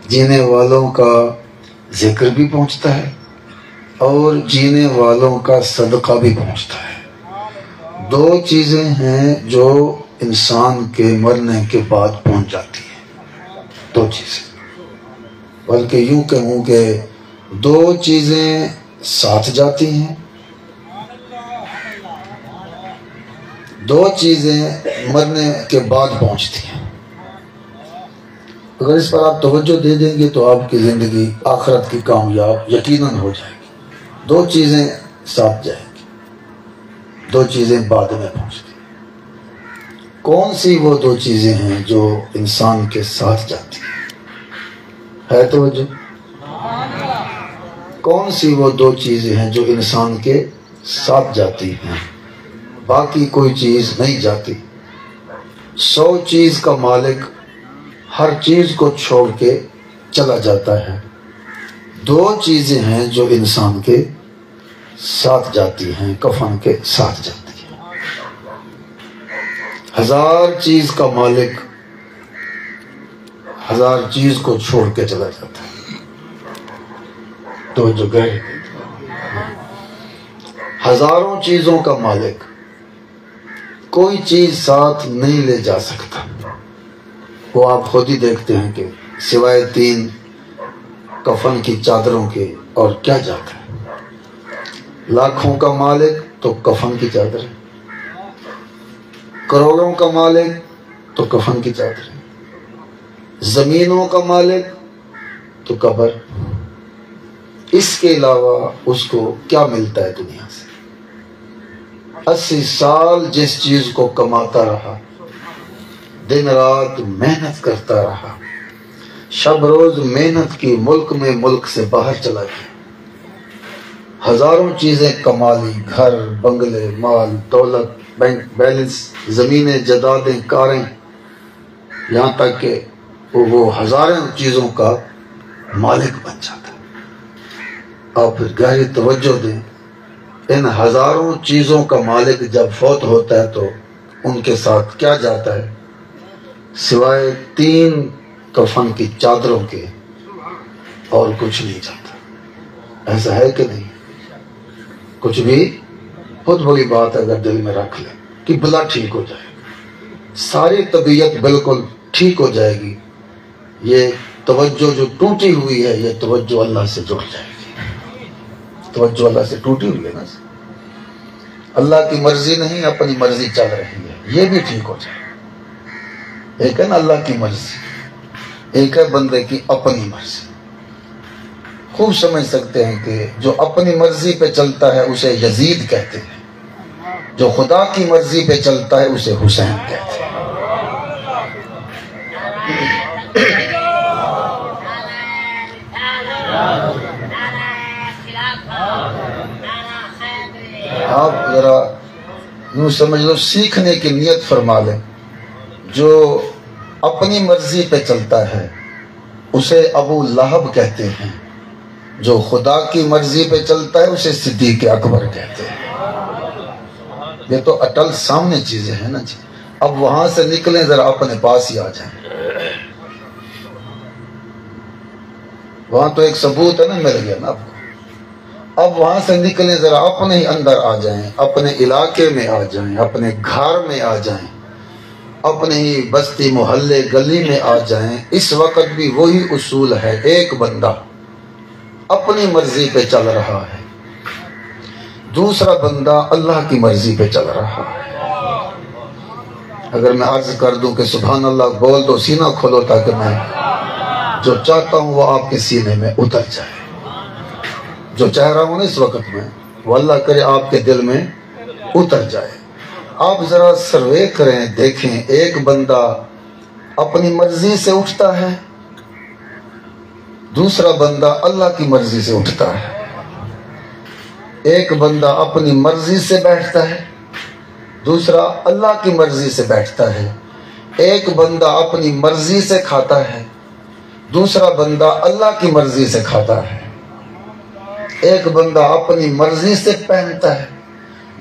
جینے والوں کا ذکر بھی پہنچتا ہے اور جینے والوں کا صدقہ بھی پہنچتا ہے۔ دو چیزیں ہیں جو انسان کے مرنے کے بعد پہنچ جاتی ہیں، دو چیزیں، بلکہ یوں کہوں کہ دو چیزیں ساتھ جاتی ہیں، دو چیزیں مرنے کے بعد پہنچتی ہیں۔ اگر اس پر آپ توجہ دے دیں گے تو آپ کی زندگی آخرت کی کامیاب یقیناً ہو جائے گی۔ دو چیزیں ساتھ جائیں گی، دو چیزیں بعد میں پہنچتی ہیں۔ کون سی وہ دو چیزیں ہیں جو انسان کے ساتھ جاتی ہیں؟ ہے توجہ؟ کون سی وہ دو چیزیں ہیں جو انسان کے ساتھ جاتی ہیں، باقی کوئی چیز نہیں جاتی؟ 100 چیز کا مالک ہر چیز کو چھوڑ کے چلا جاتا ہے، دو چیزیں ہیں جو انسان کے ساتھ جاتی ہیں، کفن کے ساتھ جاتی ہیں۔ 1000 چیز کا مالک 1000 چیز کو چھوڑ کے چلا جاتا ہے، تو جو گئے ہزاروں چیزوں کا مالک کوئی چیز ساتھ نہیں لے جا سکتا۔ وہ آپ خود ہی دیکھتے ہیں کہ سوائے 3 کفن کی چادروں کے اور کیا جاتا ہے؟ لاکھوں کا مالک تو کفن کی چادر ہے، کروڑوں کا مالک تو کفن کی چادر ہے، زمینوں کا مالک تو قبر، اس کے علاوہ اس کو کیا ملتا ہے دنیا سے؟ 80 سال جس چیز کو کماتا رہا، دن رات محنت کرتا رہا، شب روز محنت کی، ملک میں ملک سے باہر چلا گیا، ہزاروں چیزیں کما لی، گھر، بنگلے، مال، دولت، بینک بیلنس، زمینیں، جائیدادیں، کاریں، یہاں تک کہ وہ ہزاروں چیزوں کا مالک بن جاتا ہے۔ اور پھر گہری توجہ دیں، ان ہزاروں چیزوں کا مالک جب فوت ہوتا ہے تو ان کے ساتھ کیا جاتا ہے؟ سوائے 3 کفن کی چادروں کے اور کچھ نہیں جاتا۔ ایسا ہے کہ نہیں؟ کچھ بھی بہت بڑی بات ہے اگر دل میں رکھ لیں کہ بلا ٹھیک ہو جائے گا، ساری طبیعت بالکل ٹھیک ہو جائے گی، یہ توجہ جو ٹوٹی ہوئی ہے یہ توجہ اللہ سے جڑ جائے گی۔ توجہ اللہ سے ٹوٹی ہوئی ہے نا، اللہ کی مرضی نہیں اپنی مرضی چل رہی ہے، یہ بھی ٹھیک ہو جائے گا۔ ایک ہے نا اللہ کی مرضی، ایک ہے بندے کی اپنی مرضی۔ خوب سمجھ سکتے ہیں کہ جو اپنی مرضی پہ چلتا ہے اسے یزید کہتے ہیں، جو خدا کی مرضی پہ چلتا ہے اسے حسین کہتے ہیں۔ آپ ذرا یوں سمجھ لو، سیکھنے کی نیت فرما لیں، جو اپنی مرضی پہ چلتا ہے اسے ابو لہب کہتے ہیں، جو خدا کی مرضی پہ چلتا ہے اسے صدیق اکبر کہتے ہیں۔ یہ تو اٹل سامنے چیزیں ہیں نا جی۔ اب وہاں سے نکلیں، ذرا اپنے پاس ہی آ جائیں، وہاں تو ایک ثبوت ہے نا، مل گیا نا آپ کو۔ اب وہاں سے نکلیں، ذرا اپنے ہی اندر آ جائیں، اپنے علاقے میں آ جائیں، اپنے گھر میں آ جائیں، اپنے ہی بستی محلے گلی میں آ جائیں۔ اس وقت بھی وہی اصول ہے، ایک بندہ اپنی مرضی پہ چل رہا ہے، دوسرا بندہ اللہ کی مرضی پہ چل رہا ہے۔ اگر میں عرض کر دوں کہ سبحان اللہ بول دو، سینہ کھولو تاکہ میں جو چاہتا ہوں وہ آپ کے سینے میں اتر جائے، جو چاہ رہا ہوں نا اس وقت میں، وہ اللہ کرے آپ کے دل میں اتر جائے۔ آپ ذرا سروے کریں، دیکھیں، ایک بندہ اپنی مرضی سے اٹھتا ہے، دوسرا بندہ اللہ کی مرضی سے اٹھتا ہے۔ ایک بندہ اپنی مرضی سے بیٹھتا ہے، دوسرا اللہ کی مرضی سے بیٹھتا ہے۔ ایک بندہ اپنی مرضی سے کھاتا ہے، دوسرا بندہ اللہ کی مرضی سے کھاتا ہے۔ ایک بندہ اپنی مرضی سے پہنتا ہے،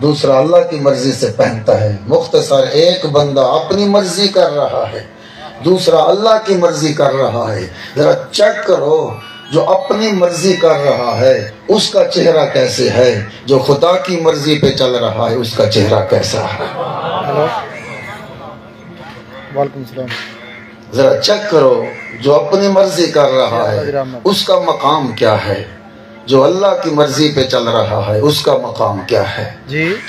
دوسرا اللہ کی مرضی سے پہنتا ہے۔ مختصر ایک بندہ اپنی مرضی کر رہا ہے، دوسرا اللہ کی مرضی کر رہا ہے. ذرا چیک کرو جو اپنی مرضی کر رہا ہے اس کا چہرہ کیسے ہے، جو خدا کی مرضی پہ چل رہا ہے اس کا چہرہ کیسا ہے. وعلیکم السلام. ذرا چیک کرو جو اپنی مرضی کر رہا ہے اس کا مقام کیا ہے، جو اللہ کی مرضی پہ چل رہا ہے اس کا مقام کیا ہے.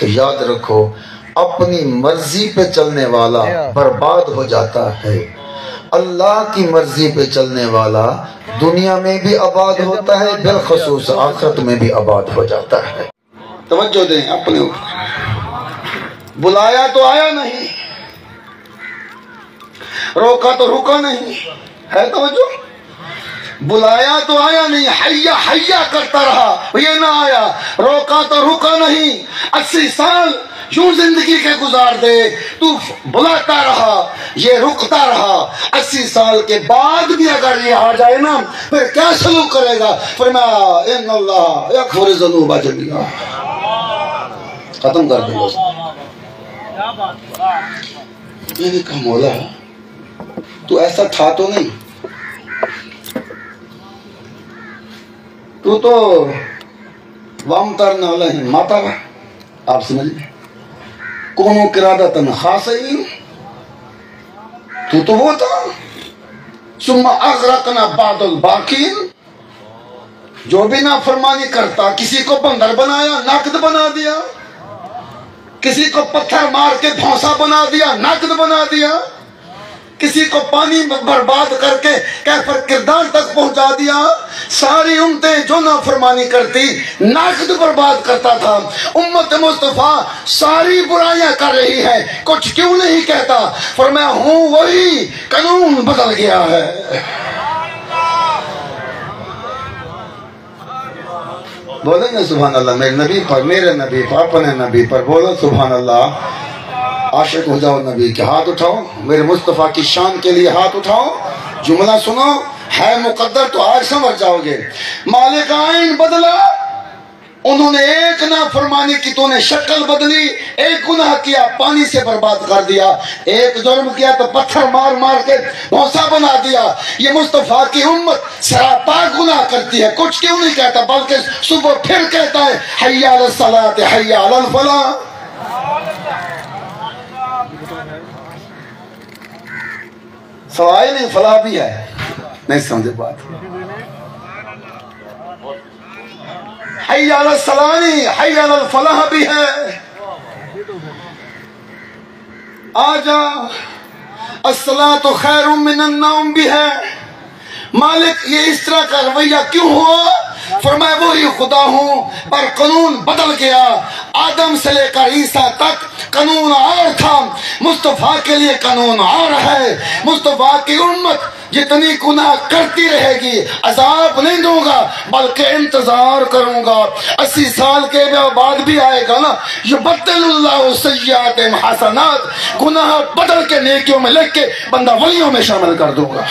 تو یاد رکھو اپنی مرضی پہ چلنے والا برباد ہو جاتا ہے، اللہ کی مرضی پہ چلنے والا دنیا میں بھی آباد ہوتا ہے، بالخصوص آخرت میں بھی آباد ہو جاتا ہے. توجہ دیں اپنے اوپر. بلایا تو آیا نہیں، روکا تو رکا نہیں ہے. توجہ، بلایا تو آیا نہیں، حیا حیا کرتا رہا، یہ نہ آیا. روکا تو رکا نہیں. 80 سال یوں زندگی کے گزار دے، تو بلاتا رہا یہ رکتا رہا. 80 سال کے بعد بھی اگر یہ آ جائے نا پھر کیا سلوک کرے گا؟ فرمایا ان اللہ یغفر الذنوب جميعا. ختم کر دیں. میں نے کہا مولا تو ایسا تھا تو نہیں، تو وامترنا علیہم مطرا. آپ سمجھ لیں کونوا قردۃ خاسئین، تو وہ تھا. ثم اغرقنا بعد الباقین، جو بھی نافرمانی کرتا کسی کو بندر بنایا نقد بنا دیا، کسی کو پتھر مار کے بھونسا بنا دیا نقد بنا دیا، کسی کو پانی برباد کر کے کیفر کردار تک پہنچا دیا. ساری امتیں جو نافرمانی کرتی نقد برباد کرتا تھا. امت مصطفیٰ ساری برائیاں کر رہی ہے، کچھ کیوں نہیں کہتا؟ فرمایا ہوں وہی، قانون بدل گیا ہے. بولیں گے سبحان اللہ میرے نبی پر، میرے نبی پر، اپنے نبی پر بولو سبحان اللہ. عاشق ہو جاؤ نبی کے، ہاتھ اٹھاؤ میرے مصطفیٰ کی شان کے لیے ہاتھ اٹھاؤ. جملہ سنو ہے مقدر تو آج سمجھ جاؤ گے. مالک آئین بدلا، انہوں نے ایک نافرمانی کی تو نے شکل بدلی، ایک گناہ کیا پانی سے برباد کر دیا، ایک جرم کیا تو پتھر مار مار کے بھونسا بنا دیا. یہ مصطفیٰ کی امت سراپا گناہ کرتی ہے، کچھ کیوں نہیں کہتا بلکہ صبح پھر کہتا ہے حی علی الصلاۃ حی علی الفلاح. سوائے نہیں فلاح بھی ہے، نہیں سمجھے بات. حی علی الصلاۃ حی علی الفلاح بھی ہے. آجا الصلاۃ خیر من النوم بھی ہے. مالک یہ اس طرح کا رویہ کیوں ہوا؟ فرمایا وہی خدا ہوں پر قانون بدل گیا. آدم سے لے کر عیسیٰ تک قانون اور تھا، مصطفیٰ کے لیے قانون اور ہے. مصطفیٰ کی امت جتنی گناہ کرتی رہے گی عذاب نہیں دوں گا بلکہ انتظار کروں گا. 80 سال کے بعد بھی آئے گا نا، یبدل اللہ سیئات حسنات، گناہ بدل کے نیکیوں میں لکھ کے بندہ ولیوں میں شامل کر دوں گا.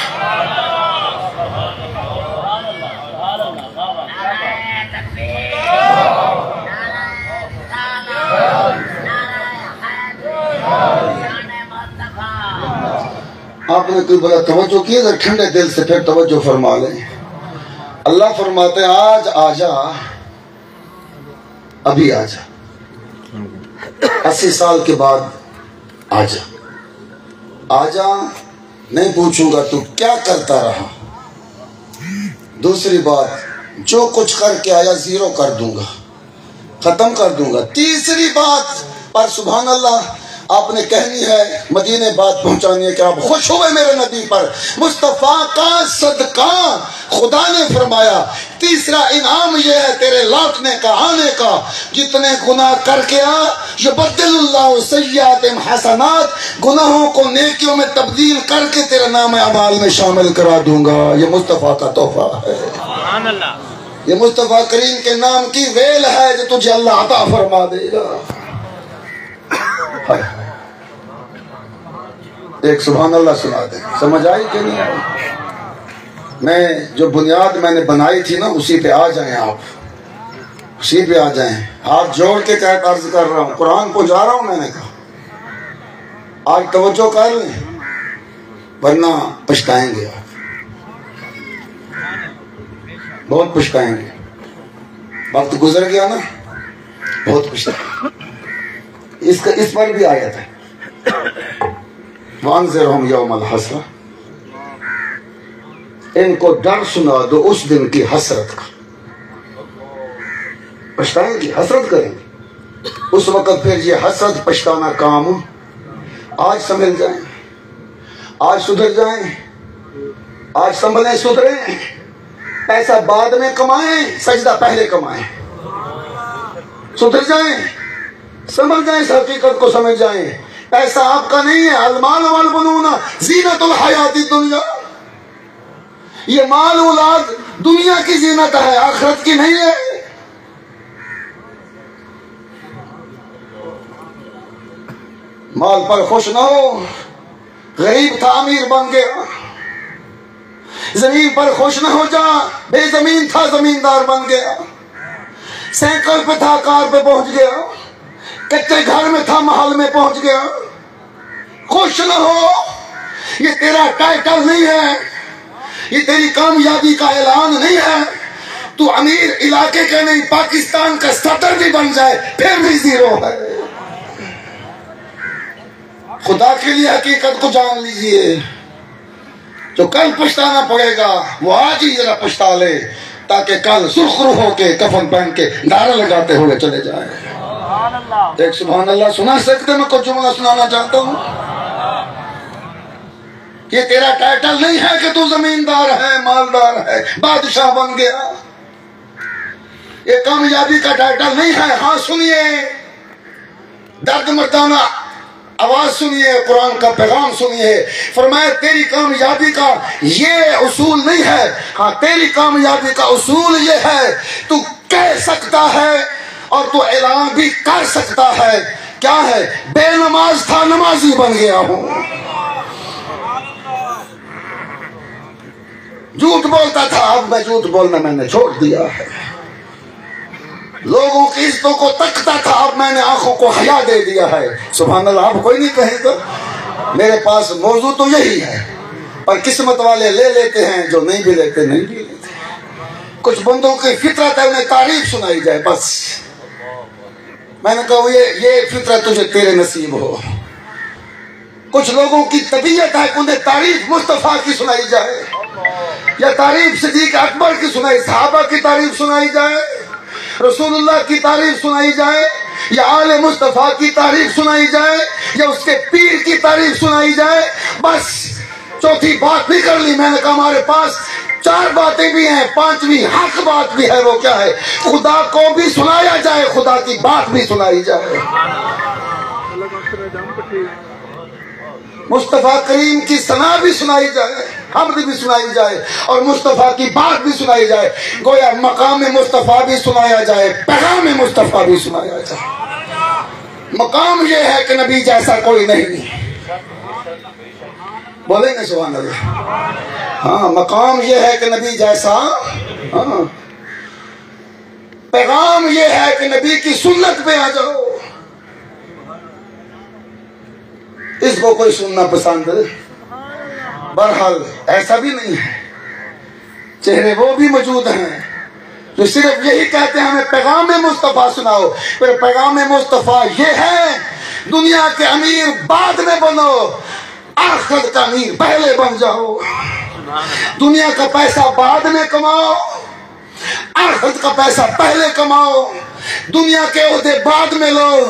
آپ نے کوئی بڑا توجہ کی، اگر ٹھنڈے دل سے پھر توجہ فرما لیں. اللہ فرماتے ہیں آج آجا، ابھی آجا. 80 سال کے بعد آجا. آجا نہیں پوچھوں گا تو کیا کرتا رہا. دوسری بات جو کچھ کر کے آیا زیرو کر دوں گا، ختم کر دوں گا. تیسری بات پر سبحان اللہ آپ نے کہنی ہے، مدینے بات پہنچانی ہے کہ آپ خوش ہوئے میرے نبی پر. مصطفیٰ کا صدقہ خدا نے فرمایا تیسرا انعام یہ ہے تیرے لوٹنے کا، آنے کا. جتنے گناہ کر کے آ یبدل اللہ سیئات حسنات، گناہوں کو نیکیوں میں تبدیل کر کے تیرے نام اعمال میں شامل کرا دوں گا. یہ مصطفیٰ کا تحفہ ہے، سبحان اللہ. یہ مصطفیٰ کریم کے نام کی ویل ہے جو تجھے اللہ عطا فرما دے گا. ایک سبحان اللہ سنا دیں. سمجھ آئی کہ نہیں آئی؟ میں جو بنیاد میں نے بنائی تھی نا اسی پہ آ جائیں آپ، اسی پہ آ جائیں. ہاتھ جوڑ کے کہہ عرض کر رہا ہوں، قرآن کو جا رہا ہوں. میں نے کہا آج توجہ کر لیں، ورنہ پچھتائیں گے آپ، بہت پچھتائیں گے. وقت گزر گیا نا، بہت پچھتائیں. اس پر بھی آیت ہے، وَأَنذِرْهُمْ يَوْمَ الْحَسْرَةِ، ان کو ڈر سنا دو اس دن کی حسرت کا. پچھتائیں گے، حسرت کریں گے اس وقت. پھر یہ حسرت پچھتانا کام آج سنبھل جائیں، آج سدھر جائیں، آج سنبھلیں سدھریں. ایسا بعد میں کمائیں، سجدہ پہلے کمائیں. سدھر جائیں، سنبھل جائیں، اس حقیقت کو سمجھ جائیں. ایسا آپ کا نہیں ہے. المال والبنون زینت الحیات الدنیا، یہ مال اولاد دنیا کی زینت ہے، آخرت کی نہیں ہے. مال پر خوش نہ ہو. غریب تھا امیر بن گیا. زمین پر خوش نہ ہو جا، بے زمین تھا زمیندار بن گیا. سائیکل پہ تھا کار پہ پہنچ گیا. کچے گھر میں تھا محل میں پہنچ گیا. خوش نہ ہو. یہ تیرا ٹائٹل نہیں ہے، یہ تیری کامیابی کا اعلان نہیں ہے. تو امیر علاقے کا نہیں، پاکستان کا صدر بھی بن جائے پھر بھی زیرو ہے. خدا کے لیے حقیقت کو جان لیجئے. جو کل پچھتانا پڑے گا وہ آج ہی ذرا پچھتا لے، تاکہ کل سرخرو ہو کے کفن پہن کے نعرہ لگاتے ہوئے چلے جائیں. ایک سبحان اللہ سنا سکتے؟ میں کچھ جملہ سنانا چاہتا ہوں. یہ تیرا ٹائٹل نہیں ہے کہ تو زمیندار ہے، مالدار ہے، بادشاہ بن گیا. یہ کامیابی کا ٹائٹل نہیں ہے. ہاں سنیے، درد مردانہ آواز سنیے، قرآن کا پیغام سنیے. فرمایا تیری کامیابی کا یہ اصول نہیں ہے. ہاں تیری کامیابی کا اصول یہ ہے، تو کہہ سکتا ہے اور تو اعلان بھی کر سکتا ہے. کیا ہے؟ بے نماز تھا نمازی بن گیا ہوں. جھوٹ بولتا تھا، اب میں جھوٹ بولنا میں نے چھوڑ دیا ہے. لوگوں کی عزتوں کو تکتا تھا، اب میں نے آنکھوں کو حیا دے دیا ہے. سبحان اللہ. آپ کوئی نہیں کہے گا. میرے پاس موضوع تو یہی ہے، پر قسمت والے لے لیتے ہیں، جو نہیں بھی لیتے نہیں بھی لیتے. کچھ بندوں کی فطرت ہے، انہیں تعریف سنائی جائے بس. میں نے کہا یہ فطرت تجھے تیرے نصیب ہو. کچھ لوگوں کی طبیعت ہے کہ انہیں تعریف مصطفیٰ کی سنائی جائے، یا تعریف صدیق اکبر کی سنائی، صحابہ کی تعریف سنائی جائے، رسول اللہ کی تعریف سنائی جائے، یا آل مصطفیٰ کی تعریف سنائی جائے، یا اس کے پیر کی تعریف سنائی جائے. بس چوتھی بات بھی کر لی. میں نے کہا ہمارے پاس 4 باتیں بھی ہیں، 5ویں حق بات بھی ہے. وہ کیا ہے؟ خدا کو بھی سنایا جائے، خدا کی بات بھی سنائی جائے. مصطفیٰ کریم کی ثنا بھی سنائی جائے، حمد بھی سنائی جائے، اور مصطفیٰ کی بات بھی سنائی جائے. گویا مقام مصطفیٰ بھی سنایا جائے، پیغام مصطفیٰ بھی سنایا جائے. مقام یہ ہے کہ نبی جیسا کوئی نہیں. بولیں گے سبحان اللہ؟ ہاں مقام یہ ہے کہ نبی جیسا. ہاں پیغام یہ ہے کہ نبی کی سنت پہ آ جاؤ. اس کو کوئی سننا پسند ہے؟ بہرحال ایسا بھی نہیں ہے. چہرے وہ بھی موجود ہیں جو صرف یہی کہتے ہیں ہمیں پیغام مصطفیٰ سناؤ. پھر پیغام مصطفیٰ یہ ہے دنیا کے امیر بعد میں بنو، آخرت کا امیر پہلے بن جاؤ. دنیا کا پیسہ بعد میں کماؤ، آخرت کا پیسہ پہلے کماؤ. دنیا کے عہدے بعد میں لو،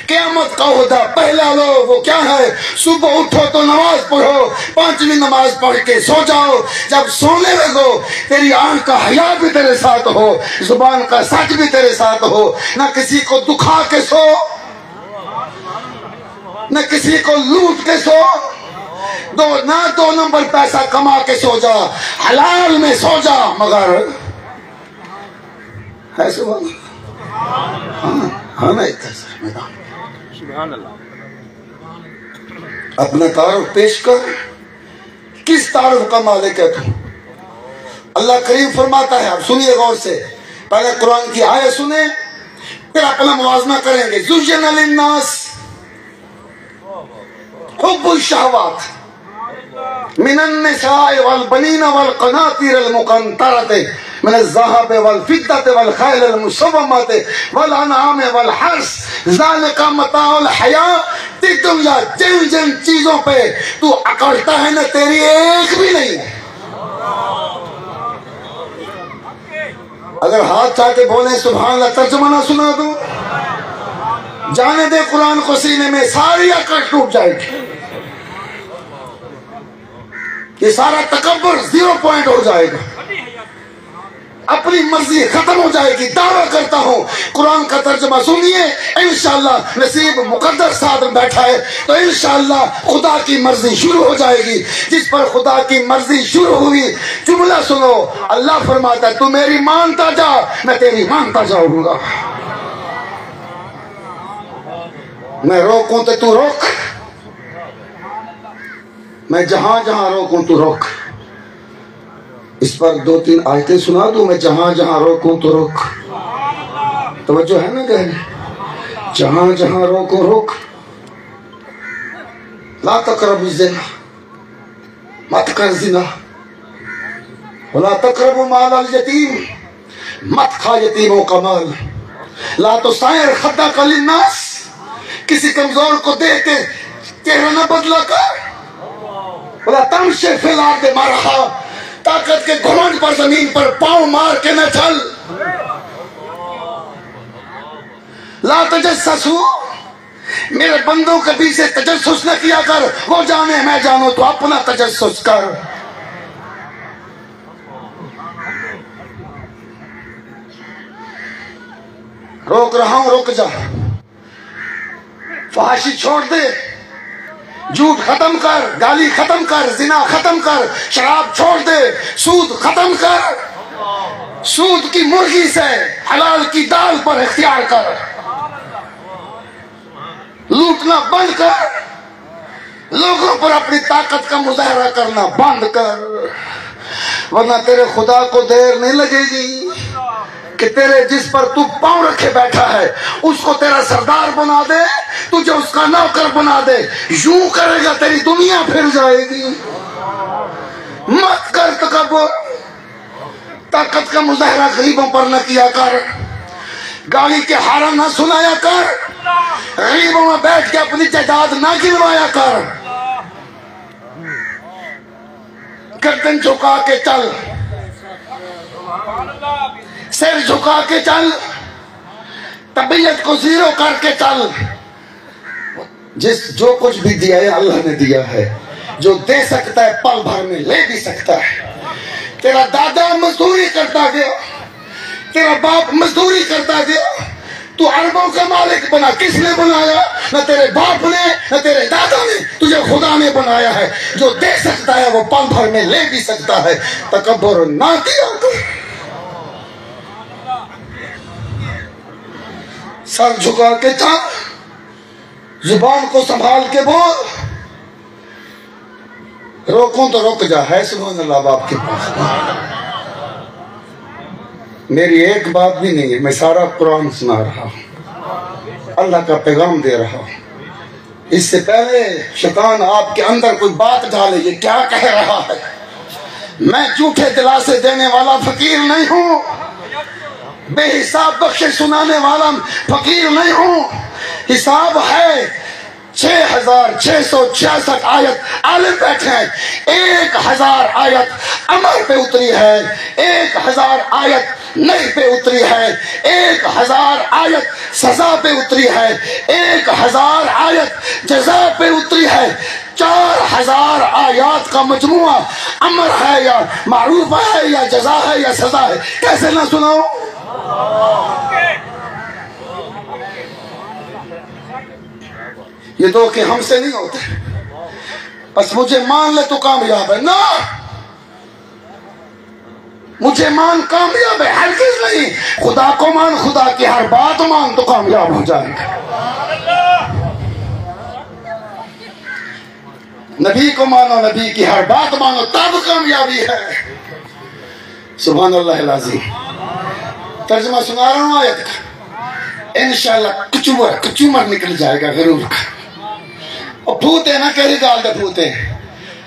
قیامت کا عہدہ پہلا لو. وہ کیا ہے؟ صبح اٹھو تو نماز پڑھو، 5ویں نماز پڑھ کے سو جاؤ. جب سونے لگو تیری آنکھ کا حیا بھی تیرے ساتھ ہو، زبان کا سچ بھی تیرے ساتھ ہو. نہ کسی کو دکھا کے سو، نہ کسی کو لوٹ کے سو. نہ 2 نمبر پیسہ کما کے سو جا، حلال میں سو جا. مگر ایسے بول ہاں سبحان اللہ. اپنا تعارف پیش کر، کس تعارف کا مالک ہے تو؟ اللہ کریم فرماتا ہے، اب سنیے غور سے، پہلے قرآن کی آیت سنیں پھر اپنا موازنہ کریں گے. زُجِّنَ لِلنَّاسِ حُبُّ الشَّهَوَاتِ من النساء والبنین والقناطیر المقنطرۃ من الذهب والفضة والخیل المسومۃ والانعام والحرث ذلک متاع الحیاۃ الدنیا۔ جن جن چیزوں پہ تو اکڑتا ہے نا، تیری ایک بھی نہیں ہے۔ اگر ہاتھ چاہ کے بولیں سبحان اللہ، ترجمہ نہ سنا دو، جانے دے قرآن کو سینے میں، ساری اکڑ ٹوٹ جائے گی، یہ سارا تکبر 0 پوائنٹ ہو جائے گا، اپنی مرضی ختم ہو جائے گی۔ دعویٰ کرتا ہوں قرآن کا ترجمہ سنیے، انشاءاللہ نصیب مقدر ساتھ بیٹھا ہے تو انشاءاللہ خدا کی مرضی شروع ہو جائے گی۔ جس پر خدا کی مرضی شروع ہوئی، جملہ سنو، اللہ فرماتا ہے تو میری مانتا جا، میں تیری مانتا جاؤں گا۔ میں روکوں تو روک، میں جہاں جہاں روکوں تو روک۔ اس پر 2-3 آیتیں سنا دوں، میں جہاں جہاں روکوں تو روک۔ توجہ ہے نا کہنے، جہاں جہاں روکوں روک۔ لا تقربوا الزنا، مت کر زنا۔ ولا تقربوا مال الیتیم، مت کھا یتیموں کا مال۔ لا تسعر خدک للناس، کسی کمزور کو دیکھ کے چہرہ نہ بدلا کر۔ ولا تمشی فی الارض مرحا، طاقت کے گھمنڈ پر زمین پر پاؤں مار کے نہ چل۔ لا تجسسوا، میرے بندوں کے پیچھے تجسس نہ کیا کر، وہ جانے میں جانوں، تو اپنا تجسس کر۔ روک رہا ہوں، رک جا۔ فحاشی چھوڑ دے، جھوٹ ختم کر، گالی ختم کر، زنا ختم کر، شراب چھوڑ دے، سود ختم کر، سود کی مرغی سے حلال کی دال پر اختیار کر، لوٹنا بند کر، لوگوں پر اپنی طاقت کا مظاہرہ کرنا بند کر، ورنہ تیرے خدا کو دیر نہیں لگے گی کہ تیرے جس پر تو پاؤں رکھے بیٹھا ہے اس کو تیرا سردار بنا دے، تجھے اس کا نوکر بنا دے۔ یوں کرے گا تیری دنیا پھر جائے گی۔ مت کر تکبر، طاقت کا مظاہرہ غریبوں پر نہ کیا کر، گالی کے حرام نہ سنایا کر، غریبوں میں بیٹھ کے اپنی جائیداد نہ گنوایا کر، گردن جھکا کے چل، سر جھکا کے چل، طبیعت کو 0 کر کے چل۔ جو کچھ بھی دیا ہے اللہ نے دیا ہے، جو دے سکتا ہے پل بھر میں لے بھی سکتا ہے۔ تیرا دادا مزدوری کرتا گیا، تیرا باپ مزدوری کرتا گیا، تو اربوں کا مالک بنا، کس نے بنایا؟ نہ تیرے باپ نے نہ تیرے دادا نے، تجھے خدا نے بنایا ہے۔ جو دے سکتا ہے وہ پل بھر میں لے بھی سکتا ہے۔ تکبر نہ کیا کر، سر جھکا کے چل، زبان کو سنبھال کے بول۔ روکوں تو رک جا، ہے سبحان اللہ باپ کے پاس۔ میری ایک بات بھی نہیں ہے، میں سارا قرآن سنا رہا ہوں، اللہ کا پیغام دے رہا ہوں۔ اس سے پہلے شیطان آپ کے اندر کوئی بات ڈالے، یہ کیا کہہ رہا ہے؟ میں جھوٹے دلاسے دینے والا فقیر نہیں ہوں، بے حساب بخشش سنانے والا فقیر نہیں ہوں۔ حساب ہے 6666 آیت عالم بیٹھے ہیں، 1000 آیت امر پہ اتری ہے، 1000 آیت نہیں پہ اتری ہے، 1000 آیت سزا پہ اتری ہے، 1000 آیت جزا پہ اتری ہے۔ 4000 آیات کا مجموعہ امر ہے یا معروف ہے یا جزا ہے یا سزا ہے، کیسے نہ سناؤ؟ یہ دو کہ ہم سے نہیں ہوتے، بس مجھے مان لے تو کامیاب ہے، نہ مجھے مان کامیاب ہے، ہرگز نہیں۔ خدا کو مان، خدا کی ہر بات مان تو کامیاب ہو جائے گا۔ نبی کو مانو، نبی کی ہر بات مانو، تب کامیابی ہے۔ سبحان اللہ العظیم۔ ترجمہ سنا رہا ہوں آیت کا، انشاءاللہ کچومر نکل جائے گا غرور کا۔ اور پھوتے نہ کہہ گال دے پھوتے،